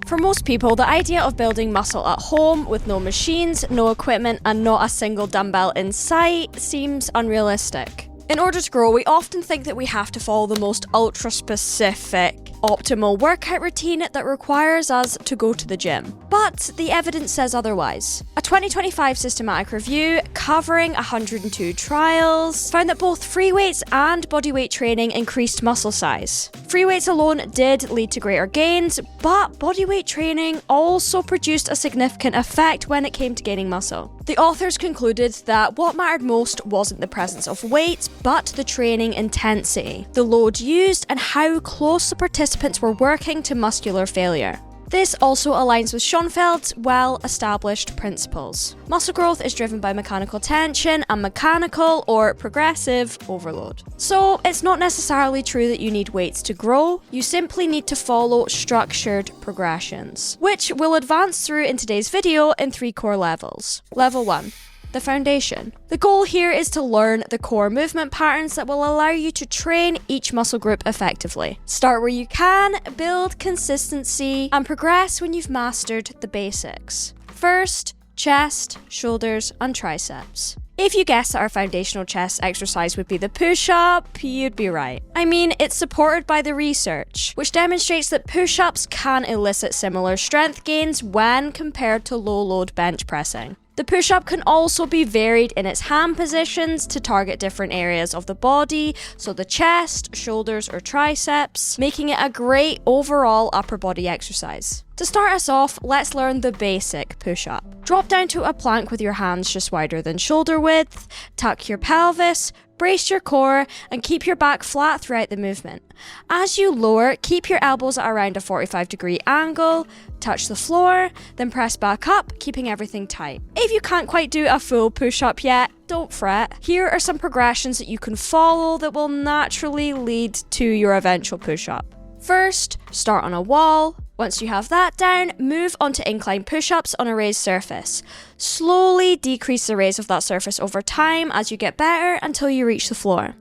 For most people, the idea of building muscle at home with no machines, no equipment, and not a single dumbbell in sight seems unrealistic. In order to grow, we often think that we have to follow the most ultra-specific, optimal workout routine that requires us to go to the gym. But the evidence says otherwise. A 2025 systematic review covering 102 trials found that both free weights and bodyweight training increased muscle size. Free weights alone did lead to greater gains, but bodyweight training also produced a significant effect when it came to gaining muscle. The authors concluded that what mattered most wasn't the presence of weights, but the training intensity, the load used, and how close the participants were working to muscular failure. This also aligns with Schoenfeld's well-established principles. Muscle growth is driven by mechanical tension and mechanical or progressive overload. So it's not necessarily true that you need weights to grow, you simply need to follow structured progressions, which we'll advance through in today's video in 3 core levels. Level 1. The foundation. The goal here is to learn the core movement patterns that will allow you to train each muscle group effectively. Start where you can, build consistency, and progress when you've mastered the basics. First, chest, shoulders, and triceps. If you guessed that our foundational chest exercise would be the push-up, you'd be right. I mean, it's supported by the research, which demonstrates that push-ups can elicit similar strength gains when compared to low-load bench pressing. The push-up can also be varied in its hand positions to target different areas of the body, so the chest, shoulders, or triceps, making it a great overall upper body exercise. To start us off, let's learn the basic push-up. Drop down to a plank with your hands just wider than shoulder width, tuck your pelvis, brace your core, and keep your back flat throughout the movement. As you lower, keep your elbows at around a 45-degree angle, touch the floor, then press back up, keeping everything tight. If you can't quite do a full push-up yet, don't fret. Here are some progressions that you can follow that will naturally lead to your eventual push-up. First, start on a wall. Once you have that down, move onto incline push-ups on a raised surface. Slowly decrease the raise of that surface over time as you get better until you reach the floor.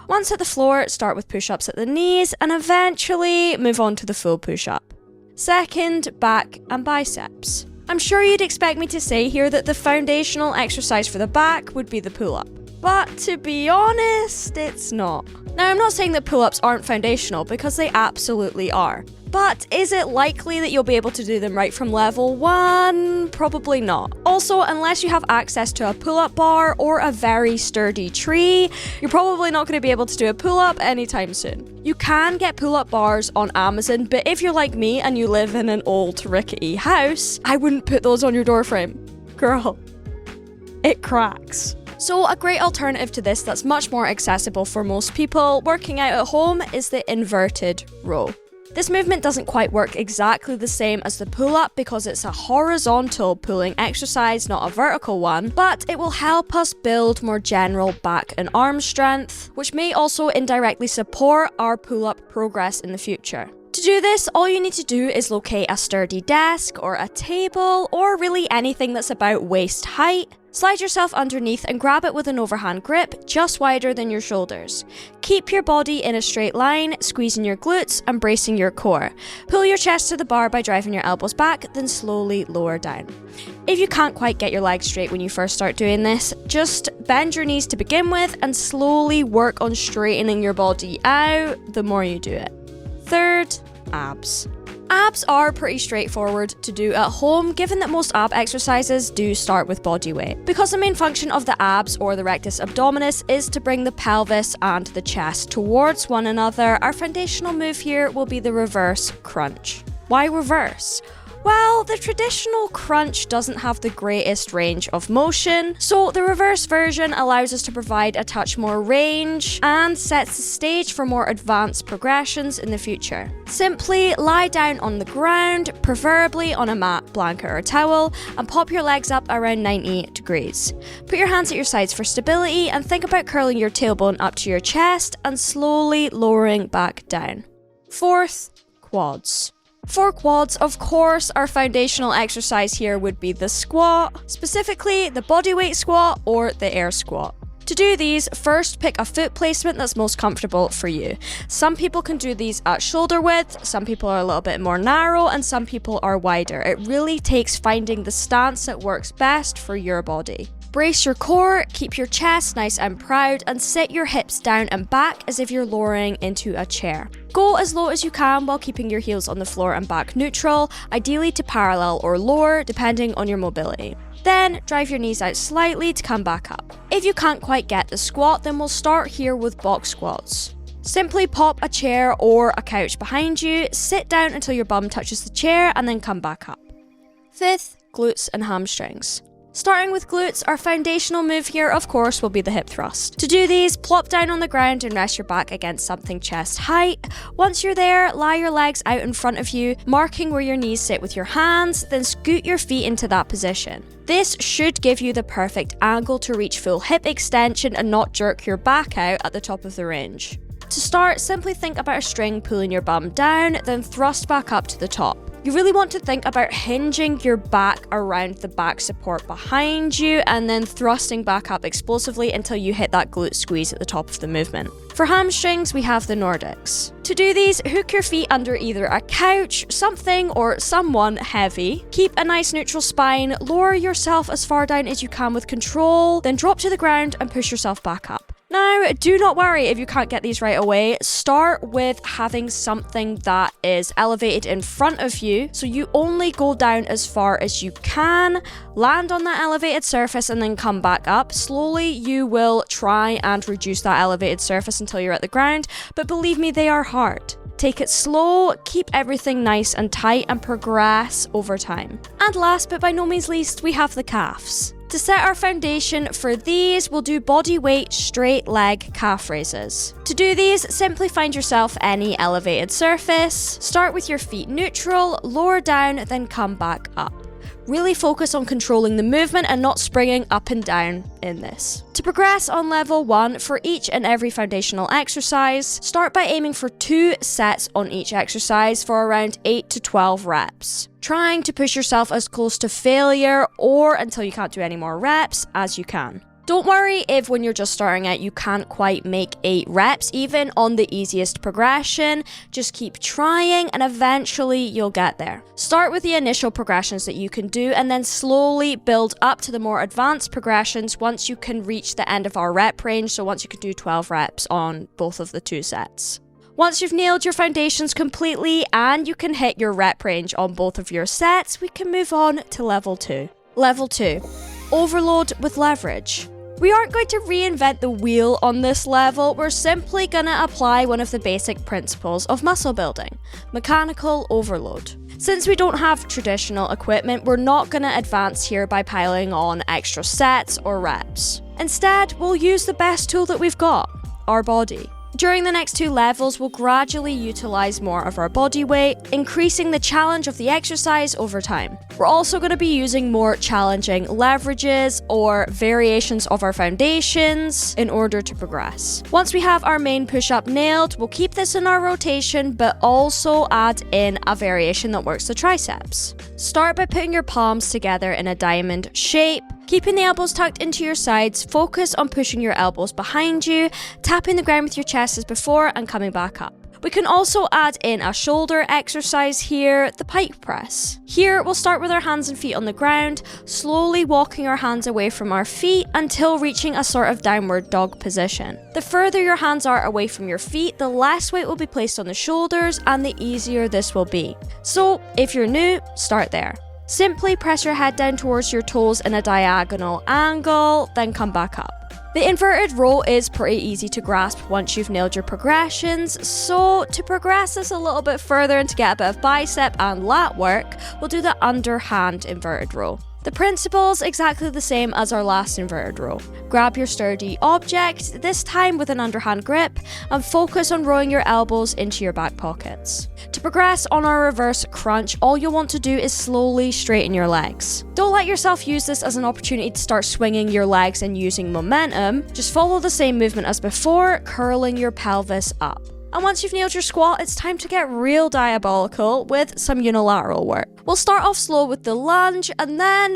Once at the floor, start with push-ups at the knees and eventually move on to the full push-up. Second, back and biceps. I'm sure you'd expect me to say here that the foundational exercise for the back would be the pull-up. But to be honest, it's not. Now, I'm not saying that pull-ups aren't foundational, because they absolutely are. But is it likely that you'll be able to do them right from level 1? Probably not. Also, unless you have access to a pull-up bar or a very sturdy tree, you're probably not going to be able to do a pull-up anytime soon. You can get pull-up bars on Amazon, but if you're like me and you live in an old rickety house, I wouldn't put those on your doorframe. Girl, it cracks. So a great alternative to this that's much more accessible for most people working out at home is the inverted row. This movement doesn't quite work exactly the same as the pull-up because it's a horizontal pulling exercise, not a vertical one, but it will help us build more general back and arm strength, which may also indirectly support our pull-up progress in the future. To do this, all you need to do is locate a sturdy desk or a table or really anything that's about waist height. Slide yourself underneath and grab it with an overhand grip just wider than your shoulders. Keep your body in a straight line, squeezing your glutes and bracing your core. Pull your chest to the bar by driving your elbows back, then slowly lower down. If you can't quite get your legs straight when you first start doing this, just bend your knees to begin with and slowly work on straightening your body out the more you do it. Third, abs. Abs are pretty straightforward to do at home, given that most ab exercises do start with body weight. Because the main function of the abs, or the rectus abdominis, is to bring the pelvis and the chest towards one another, our foundational move here will be the reverse crunch. Why reverse? Well, the traditional crunch doesn't have the greatest range of motion, so the reverse version allows us to provide a touch more range and sets the stage for more advanced progressions in the future. Simply lie down on the ground, preferably on a mat, blanket or towel, and pop your legs up around 90 degrees. Put your hands at your sides for stability and think about curling your tailbone up to your chest and slowly lowering back down. Fourth, quads. For quads, of course, our foundational exercise here would be the squat, specifically the bodyweight squat or the air squat. To do these, first pick a foot placement that's most comfortable for you. Some people can do these at shoulder width, some people are a little bit more narrow, and some people are wider. It really takes finding the stance that works best for your body. Brace your core, keep your chest nice and proud, and sit your hips down and back as if you're lowering into a chair. Go as low as you can while keeping your heels on the floor and back neutral, ideally to parallel or lower, depending on your mobility. Then drive your knees out slightly to come back up. If you can't quite get the squat, then we'll start here with box squats. Simply pop a chair or a couch behind you, sit down until your bum touches the chair, and then come back up. Fifth, glutes and hamstrings. Starting with glutes, our foundational move here, of course, will be the hip thrust. To do these, plop down on the ground and rest your back against something chest height. Once you're there, lie your legs out in front of you, marking where your knees sit with your hands, then scoot your feet into that position. This should give you the perfect angle to reach full hip extension and not jerk your back out at the top of the range. To start, simply think about a string pulling your bum down, then thrust back up to the top. You really want to think about hinging your back around the back support behind you and then thrusting back up explosively until you hit that glute squeeze at the top of the movement. For hamstrings, we have the Nordics. To do these, hook your feet under either a couch, something or someone heavy. Keep a nice neutral spine, lower yourself as far down as you can with control, then drop to the ground and push yourself back up. Now, do not worry if you can't get these right away. Start with having something that is elevated in front of you, so you only go down as far as you can, land on that elevated surface, and then come back up. Slowly, you will try and reduce that elevated surface until you're at the ground, but believe me, they are hard. Take it slow, keep everything nice and tight, and progress over time. And last but by no means least, we have the calves. To set our foundation for these, we'll do body weight straight leg calf raises. To do these, simply find yourself any elevated surface, start with your feet neutral, lower down, then come back up. Really focus on controlling the movement and not springing up and down in this. To progress on level 1 for each and every foundational exercise, start by aiming for 2 sets on each exercise for around 8 to 12 reps. Trying to push yourself as close to failure or until you can't do any more reps as you can. Don't worry if when you're just starting out you can't quite make 8 reps, even on the easiest progression. Just keep trying and eventually you'll get there. Start with the initial progressions that you can do and then slowly build up to the more advanced progressions once you can reach the end of our rep range, so once you can do 12 reps on both of the 2 sets. Once you've nailed your foundations completely and you can hit your rep range on both of your sets, we can move on to level 2. Level 2, overload with leverage. We aren't going to reinvent the wheel on this level, we're simply going to apply one of the basic principles of muscle building, mechanical overload. Since we don't have traditional equipment, we're not going to advance here by piling on extra sets or reps. Instead, we'll use the best tool that we've got, our body. During the next 2 levels, we'll gradually utilize more of our body weight, increasing the challenge of the exercise over time. We're also going to be using more challenging leverages or variations of our foundations in order to progress. Once we have our main push-up nailed, we'll keep this in our rotation, but also add in a variation that works the triceps. Start by putting your palms together in a diamond shape. Keeping the elbows tucked into your sides, focus on pushing your elbows behind you, tapping the ground with your chest as before, and coming back up. We can also add in a shoulder exercise here, the pike press. Here, we'll start with our hands and feet on the ground, slowly walking our hands away from our feet until reaching a sort of downward dog position. The further your hands are away from your feet, the less weight will be placed on the shoulders and the easier this will be. So, if you're new, start there. Simply press your head down towards your toes in a diagonal angle, then come back up. The inverted row is pretty easy to grasp once you've nailed your progressions, so to progress this a little bit further and to get a bit of bicep and lat work, we'll do the underhand inverted row. The principle's exactly the same as our last inverted row. Grab your sturdy object, this time with an underhand grip, and focus on rowing your elbows into your back pockets. To progress on our reverse crunch, all you'll want to do is slowly straighten your legs. Don't let yourself use this as an opportunity to start swinging your legs and using momentum. Just follow the same movement as before, curling your pelvis up. And once you've nailed your squat, it's time to get real diabolical with some unilateral work. We'll start off slow with the lunge and then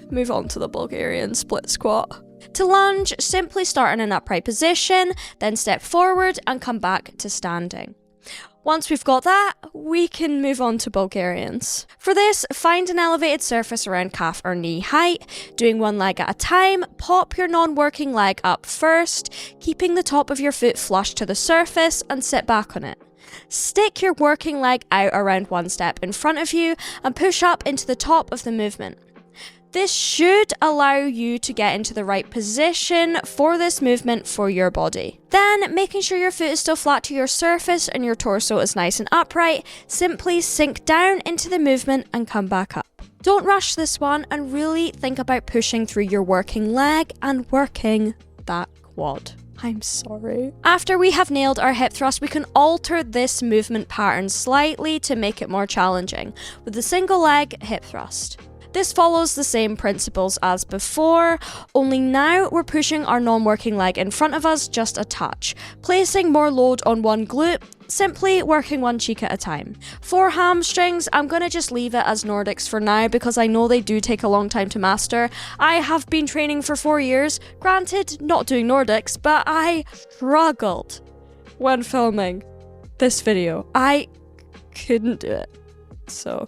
move on to the Bulgarian split squat. To lunge, simply start in an upright position, then step forward and come back to standing. Once we've got that, we can move on to Bulgarians. For this, find an elevated surface around calf or knee height. Doing one leg at a time, pop your non-working leg up first, keeping the top of your foot flush to the surface and sit back on it. Stick your working leg out around one step in front of you and push up into the top of the movement. This should allow you to get into the right position for this movement for your body. Then, making sure your foot is still flat to your surface and your torso is nice and upright, simply sink down into the movement and come back up. Don't rush this one and really think about pushing through your working leg and working that quad. I'm sorry. After we have nailed our hip thrust, we can alter this movement pattern slightly to make it more challenging with the single leg hip thrust. This follows the same principles as before, only now we're pushing our non-working leg in front of us just a touch, placing more load on one glute, simply working one cheek at a time. For hamstrings, I'm going to just leave it as Nordics for now because I know they do take a long time to master. I have been training for 4 years, granted not doing Nordics, but I struggled when filming this video. I couldn't do it. So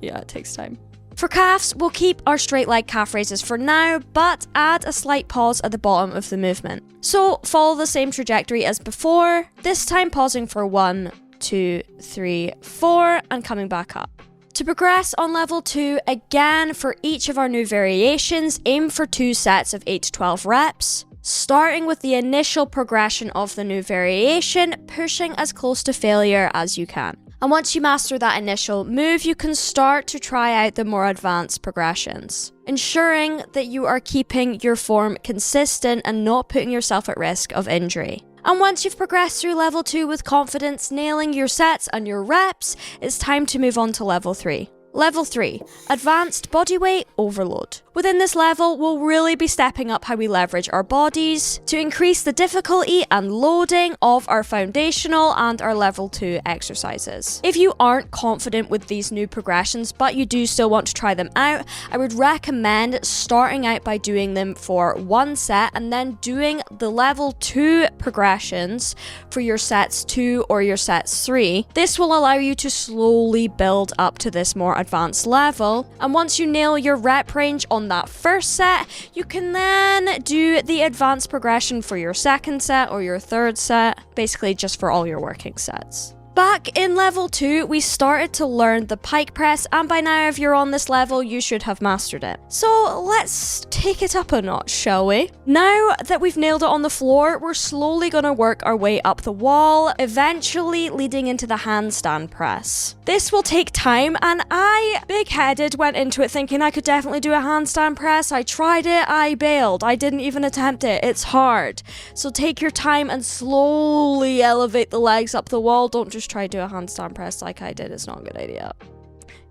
yeah, it takes time. For calves, we'll keep our straight leg calf raises for now, but add a slight pause at the bottom of the movement. So follow the same trajectory as before, this time pausing for 1, 2, 3, 4, and coming back up. To progress on level 2, again for each of our new variations, aim for 2 sets of 8 to 12 reps. Starting with the initial progression of the new variation, pushing as close to failure as you can. And once you master that initial move, you can start to try out the more advanced progressions, ensuring that you are keeping your form consistent and not putting yourself at risk of injury. And once you've progressed through level 2 with confidence, nailing your sets and your reps, it's time to move on to level 3. Level 3, Advanced Bodyweight Overload. Within this level, we'll really be stepping up how we leverage our bodies to increase the difficulty and loading of our foundational and our level 2 exercises. If you aren't confident with these new progressions, but you do still want to try them out, I would recommend starting out by doing them for 1 set and then doing the level 2 progressions for your sets 2 or your sets 3. This will allow you to slowly build up to this more advanced level, and once you nail your rep range on that first set, you can then do the advanced progression for your second set or your third set, basically just for all your working sets. Back in level 2, we started to learn the pike press, and by now if you're on this level, you should have mastered it. So let's take it up a notch, shall we? Now that we've nailed it on the floor, we're slowly going to work our way up the wall, eventually leading into the handstand press. This will take time, and I, big-headed, went into it thinking I could definitely do a handstand press. I tried it, I bailed. I didn't even attempt it. It's hard. So take your time and slowly elevate the legs up the wall. Don't just try to do a handstand press like I did. It's not a good idea.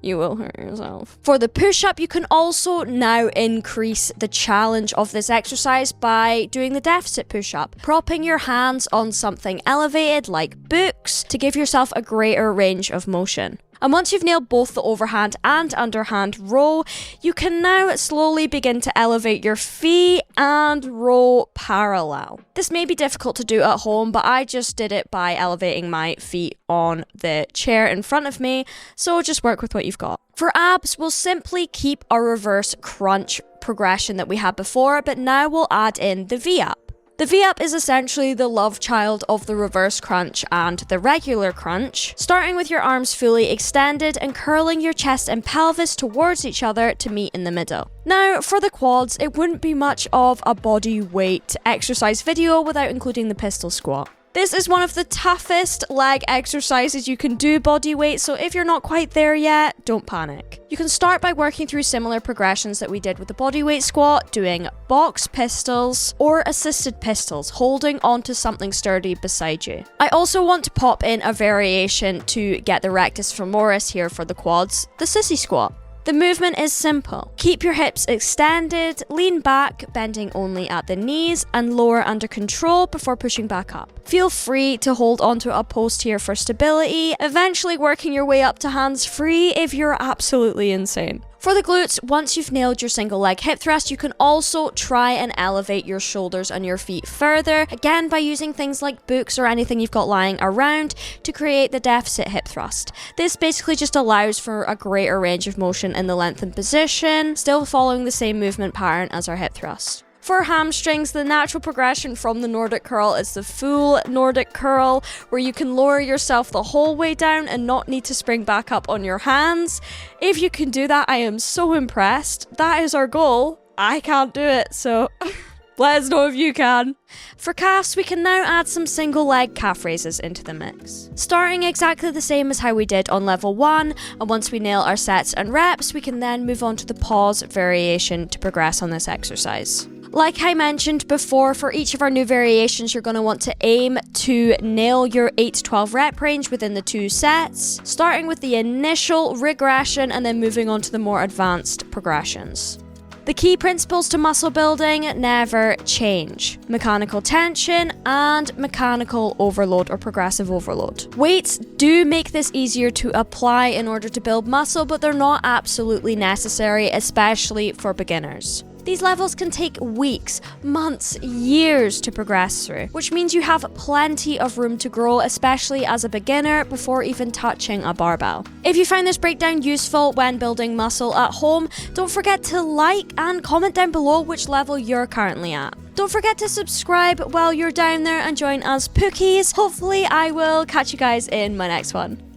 You will hurt yourself. For the push-up, you can also now increase the challenge of this exercise by doing the deficit push-up, propping your hands on something elevated like books to give yourself a greater range of motion. And once you've nailed both the overhand and underhand row, you can now slowly begin to elevate your feet and row parallel. This may be difficult to do at home, but I just did it by elevating my feet on the chair in front of me, so just work with what you've got. For abs, we'll simply keep our reverse crunch progression that we had before, but now we'll add in the V-up. The V-up is essentially the love child of the reverse crunch and the regular crunch, starting with your arms fully extended and curling your chest and pelvis towards each other to meet in the middle. Now, for the quads, it wouldn't be much of a body weight exercise video without including the pistol squat. This is one of the toughest leg exercises you can do body weight, so if you're not quite there yet, don't panic. You can start by working through similar progressions that we did with the bodyweight squat, doing box pistols or assisted pistols, holding onto something sturdy beside you. I also want to pop in a variation to get the rectus femoris here for the quads, the sissy squat. The movement is simple. Keep your hips extended, lean back, bending only at the knees, and lower under control before pushing back up. Feel free to hold onto a post here for stability, eventually working your way up to hands free if you're absolutely insane. For the glutes, once you've nailed your single leg hip thrust, you can also try and elevate your shoulders and your feet further, again by using things like books or anything you've got lying around to create the deficit hip thrust. This basically just allows for a greater range of motion in the lengthened position, still following the same movement pattern as our hip thrust. For hamstrings, the natural progression from the Nordic curl is the full Nordic curl, where you can lower yourself the whole way down and not need to spring back up on your hands. If you can do that, I am so impressed. That is our goal. I can't do it, so let us know if you can. For calves, we can now add some single leg calf raises into the mix. Starting exactly the same as how we did on level 1, and once we nail our sets and reps, we can then move on to the pause variation to progress on this exercise. Like I mentioned before, for each of our new variations, you're going to want to aim to nail your 8 to 12 rep range within the 2 sets, starting with the initial regression and then moving on to the more advanced progressions. The key principles to muscle building never change: mechanical tension and mechanical overload or progressive overload. Weights do make this easier to apply in order to build muscle, but they're not absolutely necessary, especially for beginners. These levels can take weeks, months, years to progress through, which means you have plenty of room to grow, especially as a beginner, before even touching a barbell. If you find this breakdown useful when building muscle at home, don't forget to like and comment down below which level you're currently at. Don't forget to subscribe while you're down there and join us Pookies. Hopefully I will catch you guys in my next one.